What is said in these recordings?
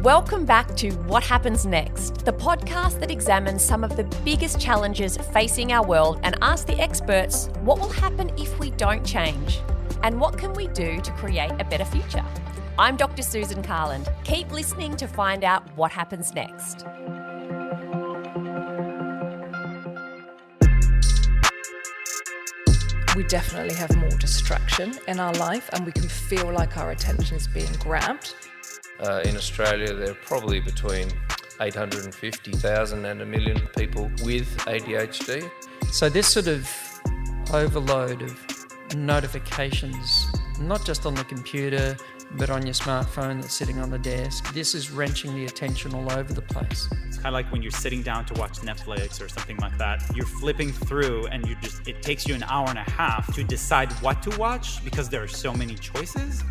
Welcome back to What Happens Next, the podcast that examines some of the biggest challenges facing our world and asks the experts what will happen if we don't change and what can we do to create a better future. I'm Dr Susan Carland. Keep listening to find out what happens next. We definitely have more distraction in our life and we can feel like our attention is being grabbed. In Australia, there are probably between 850,000 and 1 million people with ADHD. So this sort of overload of notifications, not just on the computer, but on your smartphone that's sitting on the desk, this is wrenching the attention all over the place. It's kind of like when you're sitting down to watch Netflix or something like that. You're flipping through and it takes you an hour and a half to decide what to watch because there are so many choices.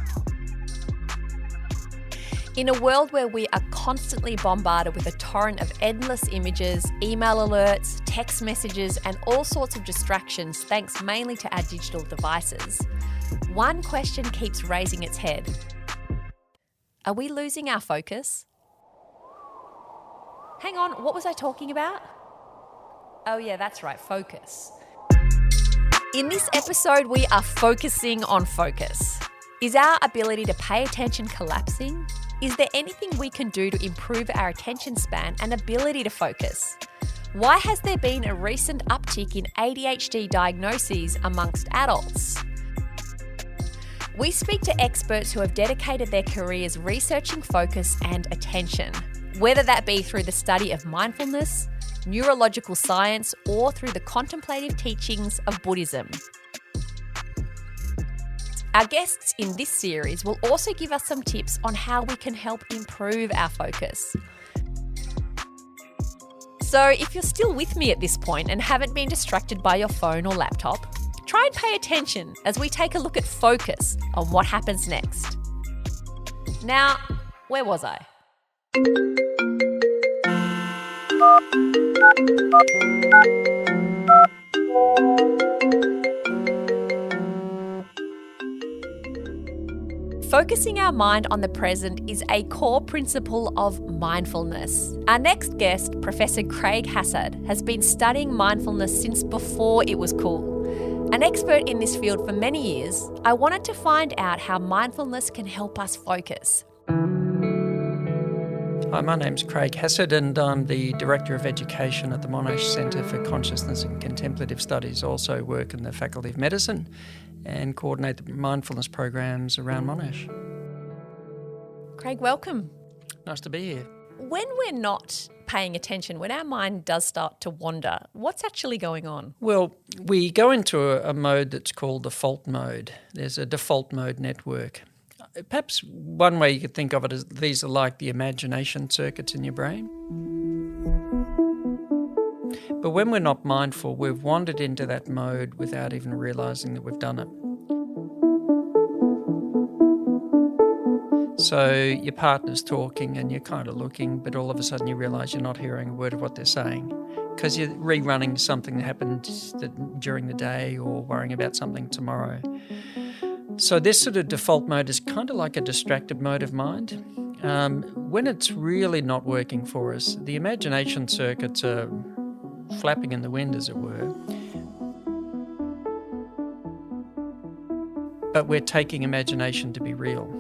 In a world where we are constantly bombarded with a torrent of endless images, email alerts, text messages, and all sorts of distractions thanks mainly to our digital devices, one question keeps raising its head. Are we losing our focus? Hang on, what was I talking about? Oh yeah, that's right, focus. In this episode, we are focusing on focus. Is our ability to pay attention collapsing? Is there anything we can do to improve our attention span and ability to focus? Why has there been a recent uptick in ADHD diagnoses amongst adults? We speak to experts who have dedicated their careers researching focus and attention, whether that be through the study of mindfulness, neurological science, or through the contemplative teachings of Buddhism. Our guests in this series will also give us some tips on how we can help improve our focus. So if you're still with me at this point and haven't been distracted by your phone or laptop, try and pay attention as we take a look at focus on what happens next. Now, where was I? Focusing our mind on the present is a core principle of mindfulness. Our next guest, Professor Craig Hassed, has been studying mindfulness since before it was cool. An expert in this field for many years, I wanted to find out how mindfulness can help us focus. Hi, my name's Craig Hassed and I'm the Director of Education at the Monash Centre for Consciousness and Contemplative Studies. Also work in the Faculty of Medicine and coordinate the mindfulness programs around Monash. Craig, welcome. Nice to be here. When we're not paying attention, when our mind does start to wander, what's actually going on? Well, we go into a mode that's called default mode. There's a default mode network. Perhaps one way you could think of it is these are like the imagination circuits in your brain. But when we're not mindful, we've wandered into that mode without even realising that we've done it. So your partner's talking and you're kind of looking, but all of a sudden you realise you're not hearing a word of what they're saying because you're rerunning something that happened during the day or worrying about something tomorrow. So this sort of default mode is kind of like a distracted mode of mind. When it's really not working for us, the imagination circuits are flapping in the wind, as it were. But we're taking imagination to be real.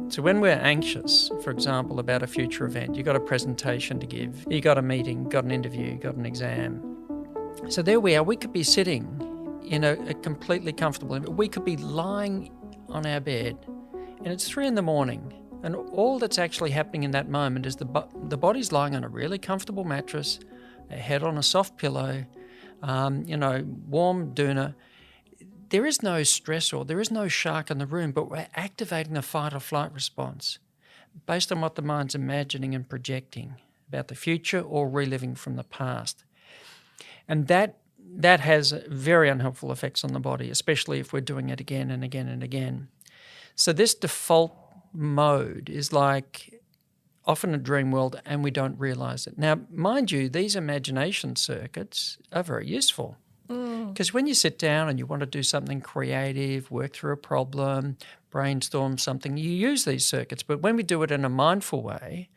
So when we're anxious, for example, about a future event, you've got a presentation to give, you've got a meeting, got an interview, got an exam. So there we are, we could be sitting in a completely comfortable, we could be lying on our bed and it's 3 a.m. and all that's actually happening in that moment is the body's lying on a really comfortable mattress, a head on a soft pillow, warm doona. There is no stressor, there is no shark in the room, but we're activating the fight or flight response based on what the mind's imagining and projecting about the future or reliving from the past. And that has very unhelpful effects on the body, especially if we're doing it again and again and again. So this default mode is like often a dream world and we don't realise it. Now, mind you, these imagination circuits are very useful. Because when you sit down and you want to do something creative, work through a problem, brainstorm something, you use these circuits. But when we do it in a mindful way,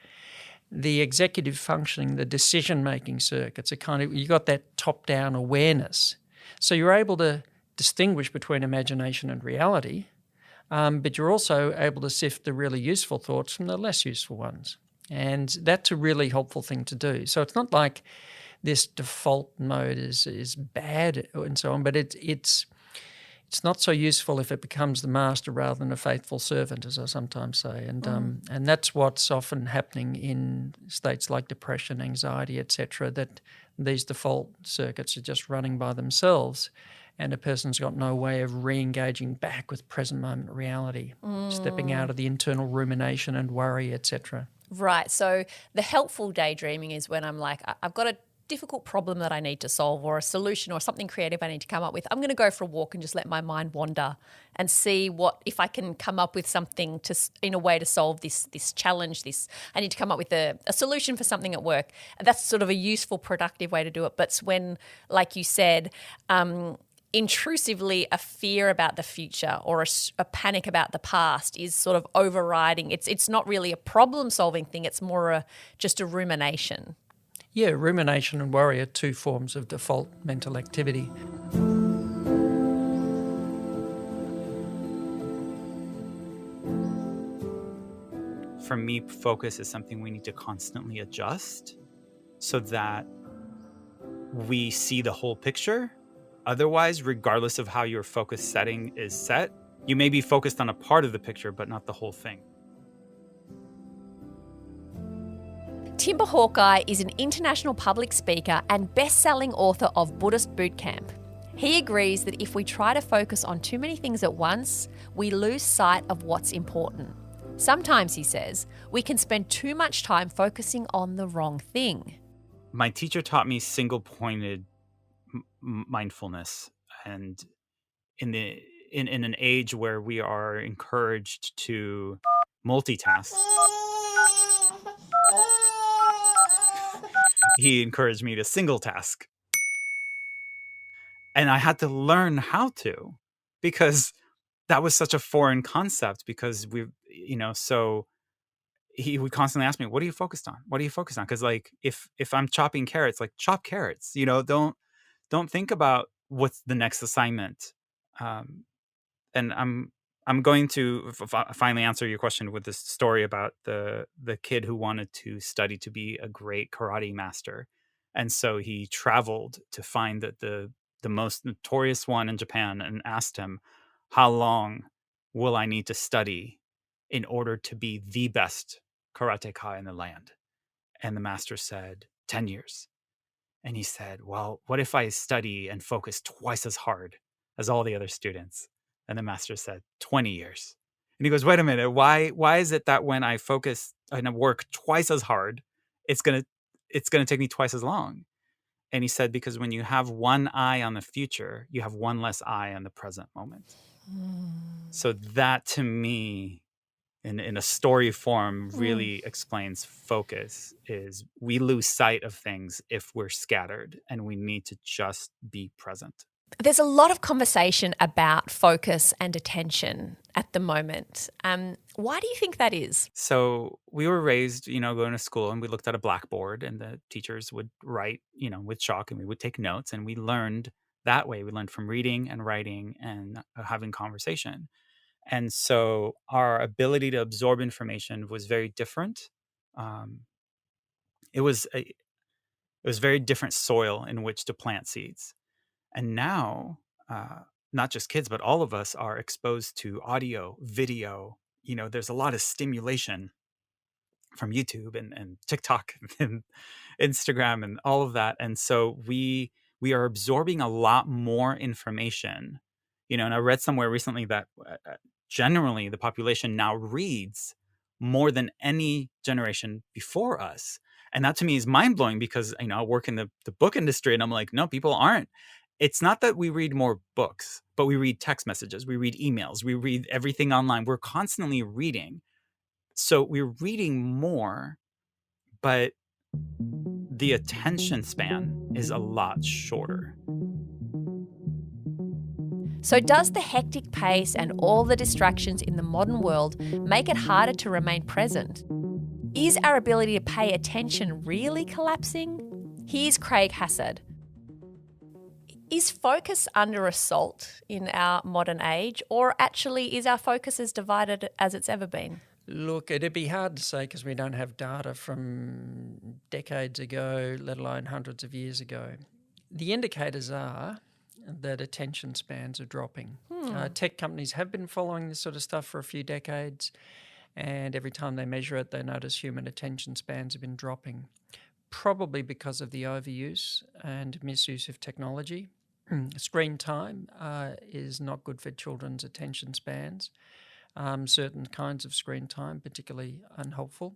the executive functioning, the decision-making circuits are kind of, you got that top-down awareness. So you're able to distinguish between imagination and reality, but you're also able to sift the really useful thoughts from the less useful ones. And that's a really helpful thing to do. So it's not like this default mode is bad and so on, but it's not so useful if it becomes the master rather than a faithful servant, as I sometimes say. And that's what's often happening in states like depression, anxiety, etc., that these default circuits are just running by themselves and a person's got no way of re-engaging back with present moment reality, stepping out of the internal rumination and worry, etc. Right. So the helpful daydreaming is when I'm like, I've got a difficult problem that I need to solve or a solution or something creative I need to come up with. I'm going to go for a walk and just let my mind wander and see if I can come up with something in a way to solve this challenge. I need to come up with a solution for something at work. And that's sort of a useful, productive way to do it. But it's when, like you said, intrusively a fear about the future or a panic about the past is sort of overriding. It's not really a problem-solving thing. It's more just a rumination. Yeah, rumination and worry are two forms of default mental activity. For me, focus is something we need to constantly adjust so that we see the whole picture. Otherwise, regardless of how your focus setting is set, you may be focused on a part of the picture, but not the whole thing. Timber Hawkeye is an international public speaker and best-selling author of Buddhist Boot Camp. He agrees that if we try to focus on too many things at once, we lose sight of what's important. Sometimes, he says, we can spend too much time focusing on the wrong thing. My teacher taught me single-pointed mindfulness, and in an age where we are encouraged to multitask, he encouraged me to single task. And I had to learn how to, because that was such a foreign concept, because he would constantly ask me, what are you focused on? What are you focused on? Because like if I'm chopping carrots, like chop carrots, don't think about what's the next assignment. And I'm going to finally answer your question with this story about the kid who wanted to study to be a great karate master. And so he traveled to find the most notorious one in Japan and asked him, how long will I need to study in order to be the best karateka in the land? And the master said, 10 years. And he said, well, what if I study and focus twice as hard as all the other students? And the master said, 20 years. And he goes, wait a minute, why is it that when I focus and I work twice as hard, it's gonna take me twice as long? And he said, because when you have one eye on the future, you have one less eye on the present moment. So that, to me, in a story form, really explains focus. Is we lose sight of things if we're scattered, and we need to just be present. There's a lot of conversation about focus and attention at the moment. Why do you think that is? So we were raised, going to school, and we looked at a blackboard, and the teachers would write, with chalk, and we would take notes, and we learned that way. We learned from reading and writing and having conversation. And so our ability to absorb information was very different. It was very different soil in which to plant seeds. And now, not just kids, but all of us are exposed to audio, video. There's a lot of stimulation from YouTube and TikTok and Instagram and all of that. And so we are absorbing a lot more information. And I read somewhere recently that generally the population now reads more than any generation before us. And that to me is mind-blowing, because I work in the book industry, and I'm like, no, people aren't. It's not that we read more books, but we read text messages, we read emails, we read everything online. We're constantly reading. So we're reading more, but the attention span is a lot shorter. So does the hectic pace and all the distractions in the modern world make it harder to remain present? Is our ability to pay attention really collapsing? Here's Craig Hassed. Is focus under assault in our modern age, or actually is our focus as divided as it's ever been? Look, it'd be hard to say because we don't have data from decades ago, let alone hundreds of years ago. The indicators are that attention spans are dropping. Tech companies have been following this sort of stuff for a few decades, and every time they measure it, they notice human attention spans have been dropping, probably because of the overuse and misuse of technology. Screen time is not good for children's attention spans. Certain kinds of screen time, particularly unhelpful.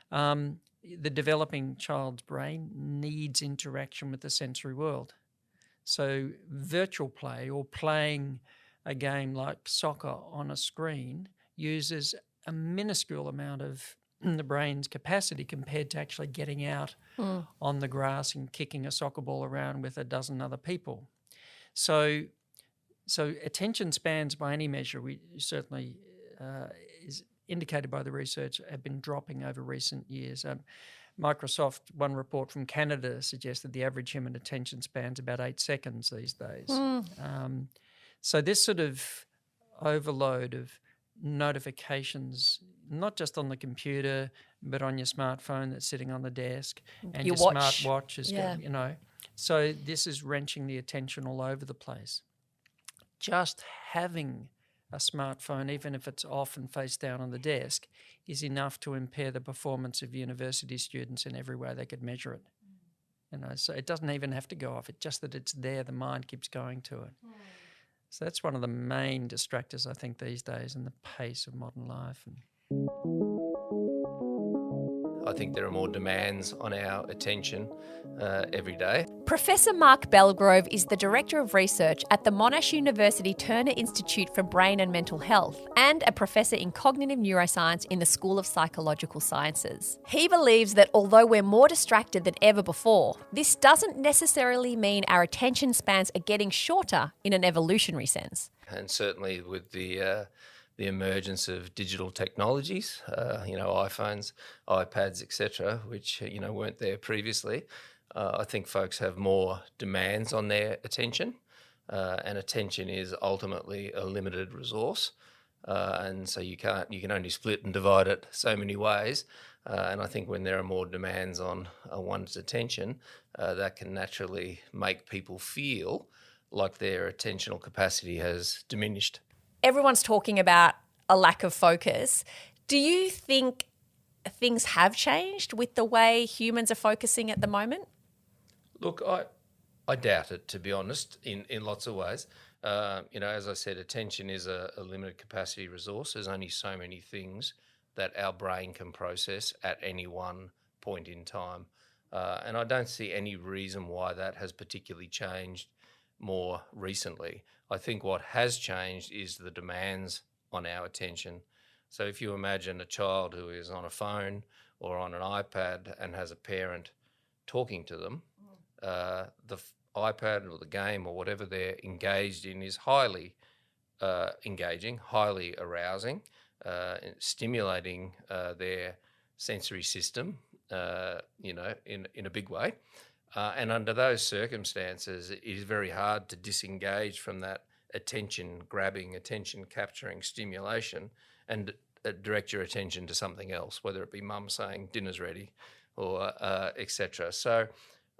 The developing child's brain needs interaction with the sensory world. So virtual play or playing a game like soccer on a screen uses a minuscule amount of the brain's capacity compared to actually getting out on the grass and kicking a soccer ball around with a dozen other people. So attention spans by any measure, we certainly is indicated by the research, have been dropping over recent years. Microsoft, one report from Canada suggested the average human attention span's about 8 seconds these days. So this sort of overload of notifications, not just on the computer, but on your smartphone that's sitting on the desk, and your smartwatch is, So this is wrenching the attention all over the place. Just having a smartphone, even if it's off and face down on the desk, is enough to impair the performance of university students in every way they could measure it. So it doesn't even have to go off. It's just that it's there, the mind keeps going to it. So that's one of the main distractors, I think, these days in the pace of modern life. I think there are more demands on our attention every day. Professor Mark Bellgrove is the Director of Research at the Monash University Turner Institute for Brain and Mental Health and a Professor in Cognitive Neuroscience in the School of Psychological Sciences. He believes that although we're more distracted than ever before, this doesn't necessarily mean our attention spans are getting shorter in an evolutionary sense. And certainly with the emergence of digital technologies, iPhones, iPads, etc., which, weren't there previously. I think folks have more demands on their attention, and attention is ultimately a limited resource. And so you can only split and divide it so many ways. And I think when there are more demands on one's attention, that can naturally make people feel like their attentional capacity has diminished. Everyone's talking about a lack of focus. Do you think things have changed with the way humans are focusing at the moment? Look, I doubt it, to be honest, in lots of ways. As I said, attention is a limited capacity resource. There's only so many things that our brain can process at any one point in time. And I don't see any reason why that has particularly changed more recently. I think what has changed is the demands on our attention. So if you imagine a child who is on a phone or on an iPad and has a parent talking to them, the iPad or the game or whatever they're engaged in is highly engaging, highly arousing, stimulating their sensory system, in a big way. And under those circumstances, it is very hard to disengage from that attention-grabbing, attention-capturing stimulation and direct your attention to something else, whether it be mum saying dinner's ready or etc. So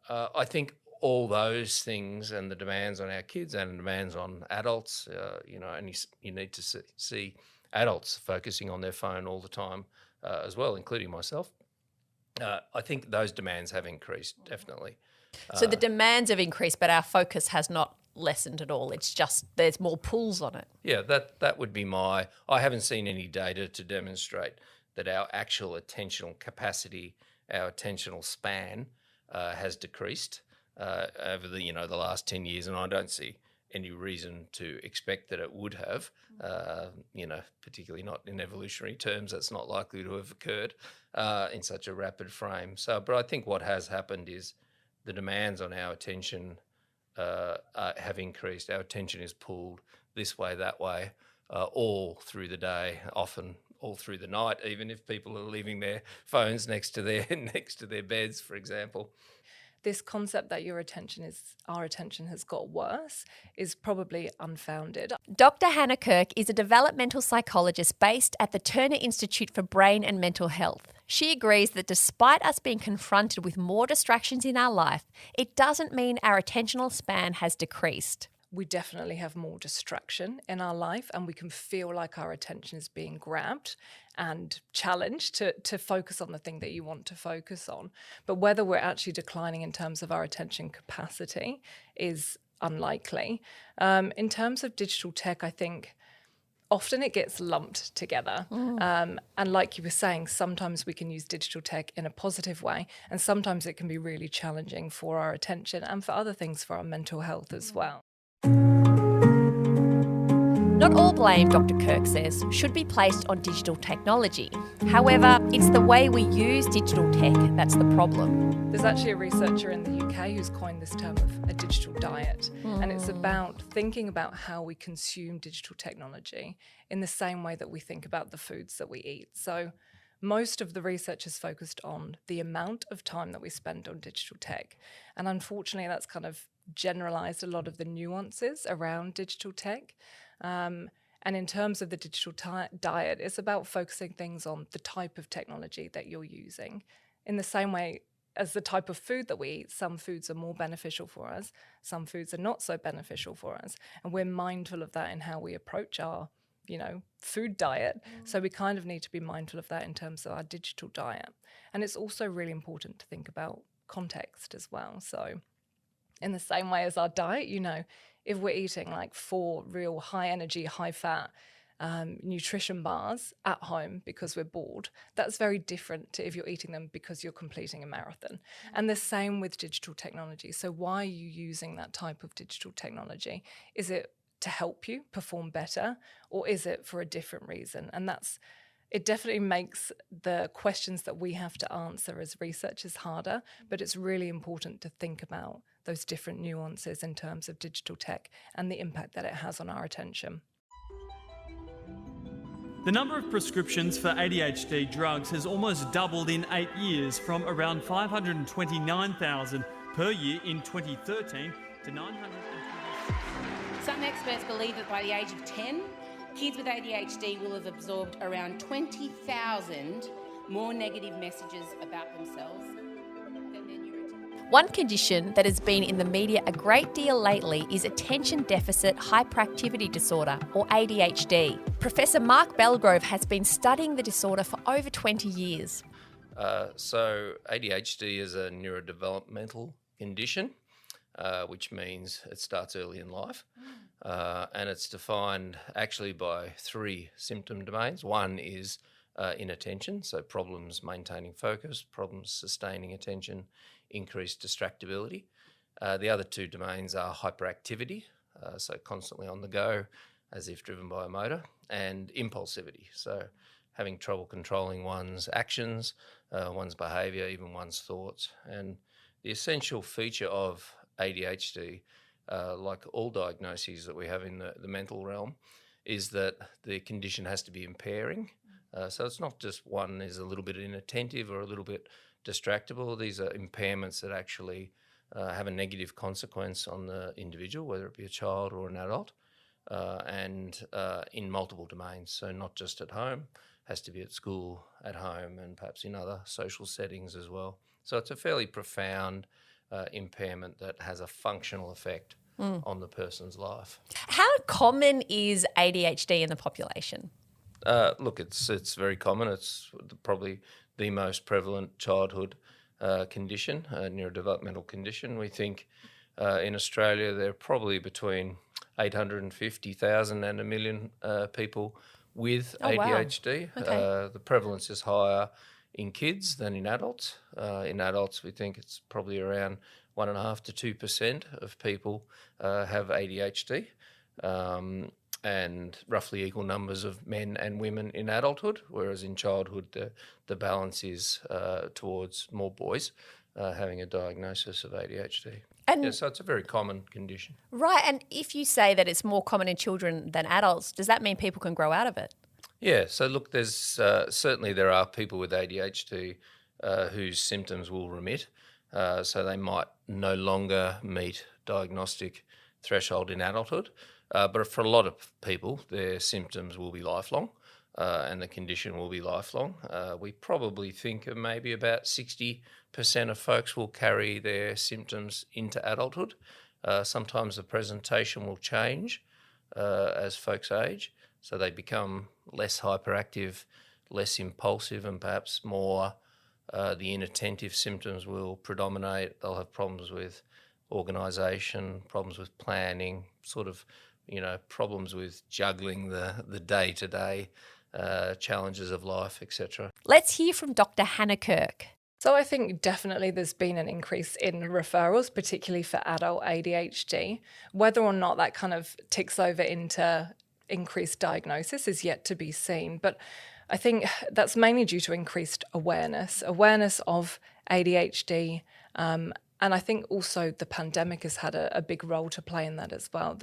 I think all those things and the demands on our kids and the demands on adults, and you need to see adults focusing on their phone all the time as well, including myself. I think those demands have increased, definitely. So the demands have increased, but our focus has not lessened at all. It's just there's more pulls on it. Yeah, that would be I haven't seen any data to demonstrate that our actual attentional capacity, our attentional span has decreased over the last 10 years, and I don't see any reason to expect that it would have, particularly not in evolutionary terms. That's not likely to have occurred in such a rapid frame. So, but I think what has happened is the demands on our attention have increased. Our attention is pulled. this way, that way, all through the day, often all through the night, even if people are leaving their phones next to their beds, for example. This concept that our attention has got worse is probably unfounded. Dr. Hannah Kirk is a developmental psychologist based at the Turner Institute for Brain and Mental Health. She agrees that despite us being confronted with more distractions in our life, it doesn't mean our attentional span has decreased. We definitely have more distraction in our life, and we can feel like our attention is being grabbed and challenged to focus on the thing that you want to focus on. But whether we're actually declining in terms of our attention capacity is unlikely. In terms of digital tech, I think often it gets lumped together. And like you were saying, sometimes we can use digital tech in a positive way, and sometimes it can be really challenging for our attention and for other things, for our mental health as well. Not all blame, Dr. Kirk says, should be placed on digital technology. However, it's the way we use digital tech that's the problem. There's actually a researcher in the UK who's coined this term of a digital diet, and it's about thinking about how we consume digital technology in the same way that we think about the foods that we eat. So most of the research is focused on the amount of time that we spend on digital tech, and unfortunately that's kind of generalized a lot of the nuances around digital tech. And in terms of the digital diet, it's about focusing things on the type of technology that you're using. In the same way as the type of food that we eat, some foods are more beneficial for us, some foods are not so beneficial for us. And we're mindful of that in how we approach our, food diet. So we kind of need to be mindful of that in terms of our digital diet. And it's also really important to think about context as well. So in the same way as our diet, if we're eating like 4 real high energy, high fat nutrition bars at home because we're bored, that's very different to if you're eating them because you're completing a marathon. And the same with digital technology. So why are you using that type of digital technology? Is it to help you perform better, or is it for a different reason? And it definitely makes the questions that we have to answer as researchers harder, but it's really important to think about those different nuances in terms of digital tech and the impact that it has on our attention. The number of prescriptions for ADHD drugs has almost doubled in 8 years, from around 529,000 per year in 2013 to 920. Some experts believe that by the age of 10, kids with ADHD will have absorbed around 20,000 more negative messages about themselves than their neurotypical. One condition that has been in the media a great deal lately is attention deficit hyperactivity disorder, or ADHD. Professor Mark Bellgrove has been studying the disorder for over 20 years. So ADHD is a neurodevelopmental condition, which means it starts early in life. And it's defined actually by 3 symptom domains. One is inattention, so problems maintaining focus, problems sustaining attention, increased distractibility. The other 2 domains are hyperactivity, so constantly on the go, as if driven by a motor, and impulsivity, so having trouble controlling one's actions, one's behaviour, even one's thoughts. And the essential feature of ADHD, like all diagnoses that we have in the mental realm, is that the condition has to be impairing. So it's not just one is a little bit inattentive or a little bit distractible. These are impairments that actually have a negative consequence on the individual, whether it be a child or an adult, and in multiple domains. So not just at home, has to be at school, at home, and perhaps in other social settings as well. So it's a fairly profound impairment that has a functional effect on the person's life. How common is ADHD in the population? Look, it's very common. It's probably the most prevalent childhood condition, neurodevelopmental condition. We think in Australia there are probably between 850,000 and 1 million people with ADHD. Wow. Okay. The prevalence is higher in kids than in adults. In adults, we think it's probably around 1.5% to 2% of people have ADHD, and roughly equal numbers of men and women in adulthood, whereas in childhood the balance is towards more boys having a diagnosis of ADHD. And So it's a very common condition. right, and if you say that it's more common in children than adults, does that mean people can grow out of it? Yeah, so look, there's certainly there are people with ADHD whose symptoms will remit, so they might no longer meet diagnostic threshold in adulthood, but for a lot of people, their symptoms will be lifelong, and the condition will be lifelong. We probably think of maybe about 60% of folks will carry their symptoms into adulthood. Sometimes the presentation will change as folks age, so they become less hyperactive, less impulsive, and perhaps more the inattentive symptoms will predominate. They'll have problems with organisation, problems with planning, sort of, problems with juggling the day-to-day challenges of life, etc. Let's hear from Dr. Hannah Kirk. So I think definitely there's been an increase in referrals, particularly for adult ADHD. Whether or not that kind of ticks over into increased diagnosis is yet to be seen. But I think that's mainly due to increased awareness of ADHD. And I think also the pandemic has had a big role to play in that as well.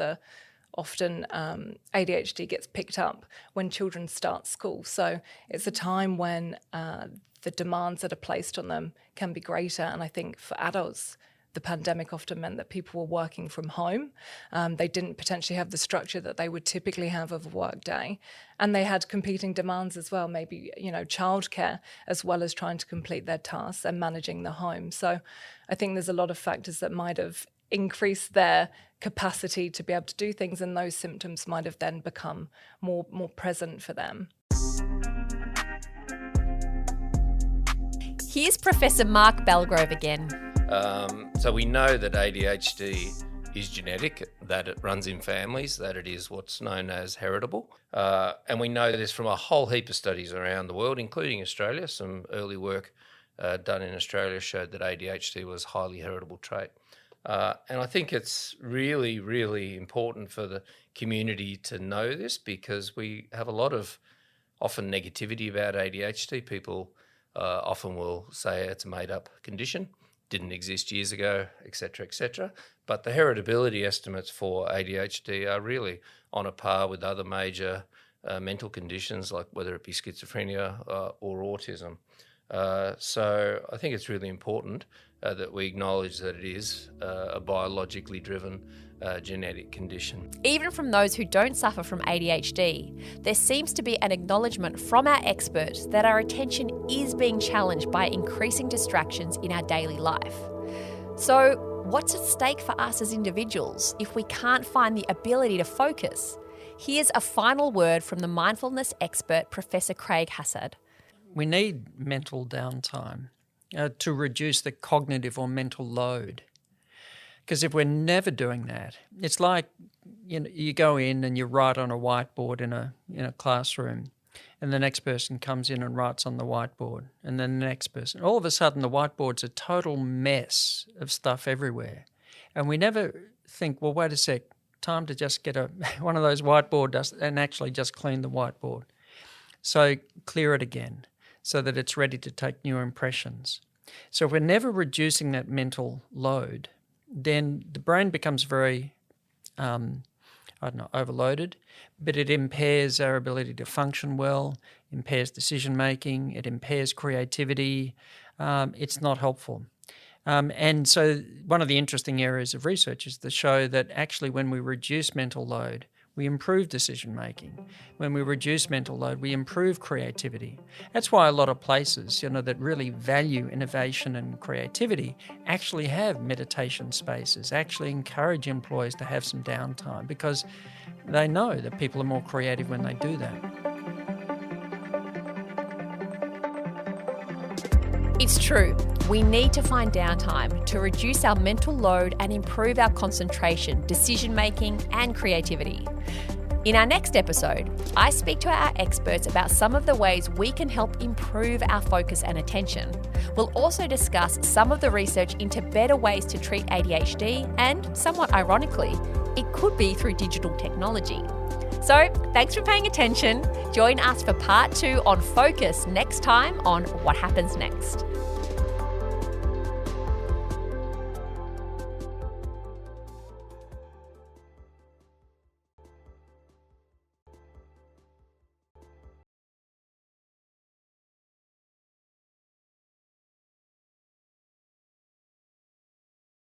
Often ADHD gets picked up when children start school. So it's a time when the demands that are placed on them can be greater. And I think for adults, the pandemic often meant that people were working from home. They didn't potentially have the structure that they would typically have of a work day. And they had competing demands as well, maybe, childcare, as well as trying to complete their tasks and managing the home. So I think there's a lot of factors that might have increased their capacity to be able to do things, and those symptoms might have then become more present for them. Here's Professor Mark Bellgrove again. So we know that ADHD is genetic, that it runs in families, that it is what's known as heritable. And we know this from a whole heap of studies around the world, including Australia. Some early work done in Australia showed that ADHD was a highly heritable trait. And I think it's really, really important for the community to know this, because we have a lot of often negativity about ADHD. People often will say it's a made-up condition, didn't exist years ago, etc., etc. But the heritability estimates for ADHD are really on a par with other major mental conditions, like whether it be schizophrenia or autism. So I think it's really important that we acknowledge that it is a biologically driven genetic condition. Even from those who don't suffer from ADHD, there seems to be an acknowledgement from our experts that our attention is being challenged by increasing distractions in our daily life. So, what's at stake for us as individuals if we can't find the ability to focus? Here's a final word from the mindfulness expert, Professor Craig Hassed. We need mental downtime to reduce the cognitive or mental load. Because if we're never doing that, it's like you go in and you write on a whiteboard in a classroom, and the next person comes in and writes on the whiteboard, and then the next person. All of a sudden, the whiteboard's a total mess of stuff everywhere, and we never think, well, wait a sec, time to just get one of those whiteboard dust and actually just clean the whiteboard. So clear it again, so that it's ready to take new impressions. So if we're never reducing that mental load, then the brain becomes very, overloaded, but it impairs our ability to function well, impairs decision-making, it impairs creativity. It's not helpful. And so one of the interesting areas of research is to show that actually when we reduce mental load, we improve decision-making. When we reduce mental load, we improve creativity. That's why a lot of places, that really value innovation and creativity actually have meditation spaces, actually encourage employees to have some downtime, because they know that people are more creative when they do that. It's true. We need to find downtime to reduce our mental load and improve our concentration, decision-making, and creativity. In our next episode, I speak to our experts about some of the ways we can help improve our focus and attention. We'll also discuss some of the research into better ways to treat ADHD, and somewhat ironically, it could be through digital technology. So, thanks for paying attention. Join us for part 2 on focus next time on What Happens Next.